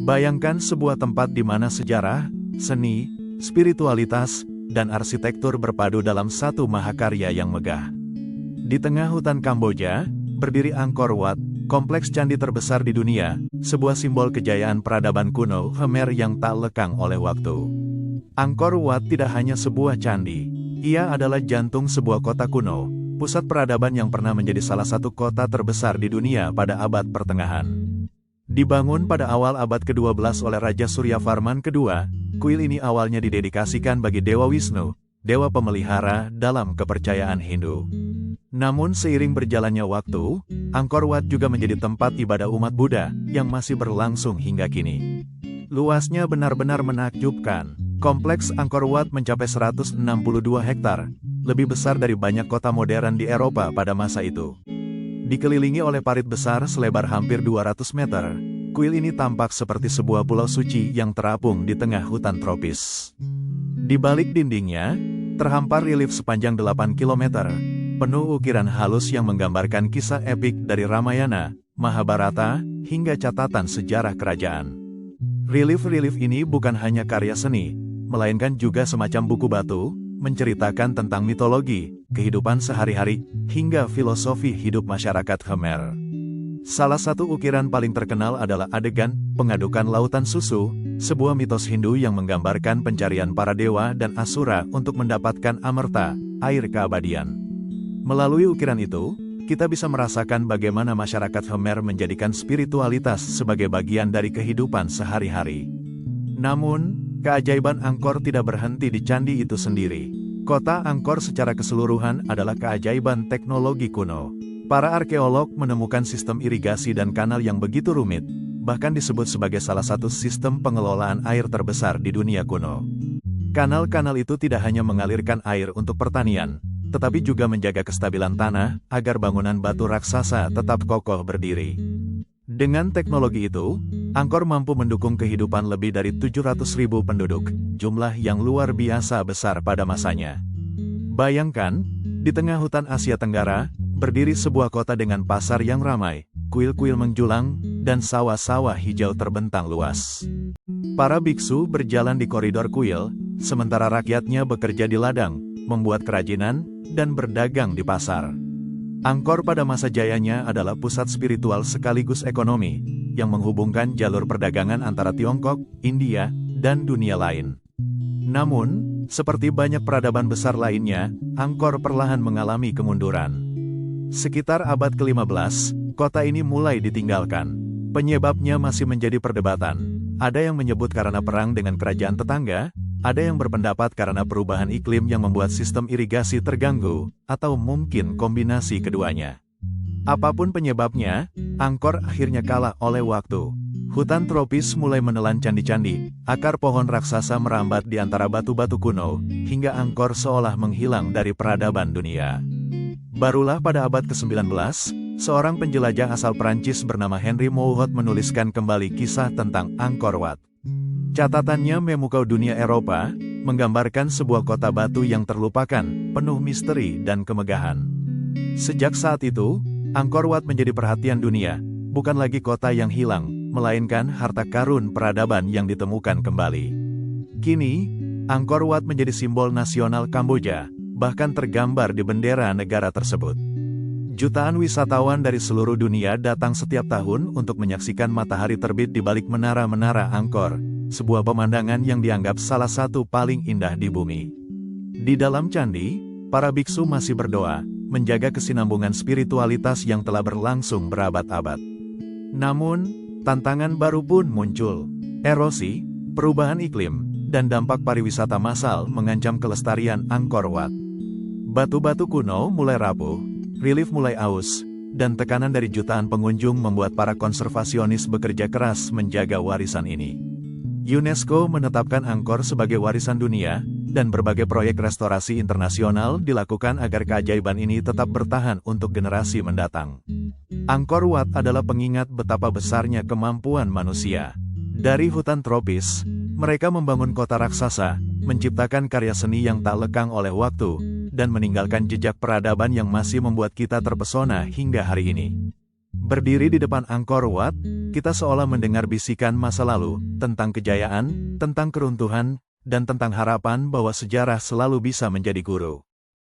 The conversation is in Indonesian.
Bayangkan sebuah tempat di mana sejarah, seni, spiritualitas, dan arsitektur berpadu dalam satu mahakarya yang megah. Di tengah hutan Kamboja, berdiri Angkor Wat, kompleks candi terbesar di dunia, sebuah simbol kejayaan peradaban kuno Khmer yang tak lekang oleh waktu. Angkor Wat tidak hanya sebuah candi, ia adalah jantung sebuah kota kuno, pusat peradaban yang pernah menjadi salah satu kota terbesar di dunia pada abad pertengahan. Dibangun pada awal abad ke-12 oleh Raja Suryavarman II, kuil ini awalnya didedikasikan bagi Dewa Wisnu, dewa pemelihara dalam kepercayaan Hindu. Namun seiring berjalannya waktu, Angkor Wat juga menjadi tempat ibadah umat Buddha yang masih berlangsung hingga kini. Luasnya benar-benar menakjubkan. Kompleks Angkor Wat mencapai 162 hektar, lebih besar dari banyak kota modern di Eropa pada masa itu. Dikelilingi oleh parit besar selebar hampir 200 meter, kuil ini tampak seperti sebuah pulau suci yang terapung di tengah hutan tropis. Di balik dindingnya, terhampar relief sepanjang 8 km, penuh ukiran halus yang menggambarkan kisah epik dari Ramayana, Mahabharata, hingga catatan sejarah kerajaan. Relief-relief ini bukan hanya karya seni, melainkan juga semacam buku batu, menceritakan tentang mitologi, kehidupan sehari-hari, hingga filosofi hidup masyarakat Khmer. Salah satu ukiran paling terkenal adalah adegan pengadukan lautan susu, sebuah mitos Hindu yang menggambarkan pencarian para dewa dan asura untuk mendapatkan amerta, air keabadian. Melalui ukiran itu, kita bisa merasakan bagaimana masyarakat Khmer menjadikan spiritualitas sebagai bagian dari kehidupan sehari-hari. Namun, keajaiban Angkor tidak berhenti di candi itu sendiri. Kota Angkor secara keseluruhan adalah keajaiban teknologi kuno. Para arkeolog menemukan sistem irigasi dan kanal yang begitu rumit, bahkan disebut sebagai salah satu sistem pengelolaan air terbesar di dunia kuno. Kanal-kanal itu tidak hanya mengalirkan air untuk pertanian, tetapi juga menjaga kestabilan tanah, agar bangunan batu raksasa tetap kokoh berdiri. Dengan teknologi itu, Angkor mampu mendukung kehidupan lebih dari 700.000 penduduk, jumlah yang luar biasa besar pada masanya. Bayangkan, di tengah hutan Asia Tenggara, berdiri sebuah kota dengan pasar yang ramai, kuil-kuil menjulang, dan sawah-sawah hijau terbentang luas. Para biksu berjalan di koridor kuil, sementara rakyatnya bekerja di ladang, membuat kerajinan, dan berdagang di pasar. Angkor pada masa jayanya adalah pusat spiritual sekaligus ekonomi, yang menghubungkan jalur perdagangan antara Tiongkok, India, dan dunia lain. Namun, seperti banyak peradaban besar lainnya, Angkor perlahan mengalami kemunduran. Sekitar abad ke-15, kota ini mulai ditinggalkan. Penyebabnya masih menjadi perdebatan. Ada yang menyebut karena perang dengan kerajaan tetangga, ada yang berpendapat karena perubahan iklim yang membuat sistem irigasi terganggu, atau mungkin kombinasi keduanya. Apapun penyebabnya, Angkor akhirnya kalah oleh waktu. Hutan tropis mulai menelan candi-candi, akar pohon raksasa merambat di antara batu-batu kuno, hingga Angkor seolah menghilang dari peradaban dunia. Barulah pada abad ke-19, seorang penjelajah asal Prancis bernama Henry Mouhot menuliskan kembali kisah tentang Angkor Wat. Catatannya memukau dunia Eropa, menggambarkan sebuah kota batu yang terlupakan, penuh misteri dan kemegahan. Sejak saat itu, Angkor Wat menjadi perhatian dunia, bukan lagi kota yang hilang, melainkan harta karun peradaban yang ditemukan kembali. Kini, Angkor Wat menjadi simbol nasional Kamboja, bahkan tergambar di bendera negara tersebut. Jutaan wisatawan dari seluruh dunia datang setiap tahun untuk menyaksikan matahari terbit di balik menara-menara Angkor, sebuah pemandangan yang dianggap salah satu paling indah di bumi. Di dalam candi, para biksu masih berdoa, menjaga kesinambungan spiritualitas yang telah berlangsung berabad-abad. Namun, tantangan baru pun muncul. Erosi, perubahan iklim, dan dampak pariwisata massal mengancam kelestarian Angkor Wat. Batu-batu kuno mulai rapuh, relief mulai aus, dan tekanan dari jutaan pengunjung membuat para konservasionis bekerja keras menjaga warisan ini. UNESCO menetapkan Angkor sebagai warisan dunia, dan berbagai proyek restorasi internasional dilakukan agar keajaiban ini tetap bertahan untuk generasi mendatang. Angkor Wat adalah pengingat betapa besarnya kemampuan manusia. Dari hutan tropis, mereka membangun kota raksasa, menciptakan karya seni yang tak lekang oleh waktu, dan meninggalkan jejak peradaban yang masih membuat kita terpesona hingga hari ini. Berdiri di depan Angkor Wat, kita seolah mendengar bisikan masa lalu, tentang kejayaan, tentang keruntuhan, dan tentang harapan bahwa sejarah selalu bisa menjadi guru.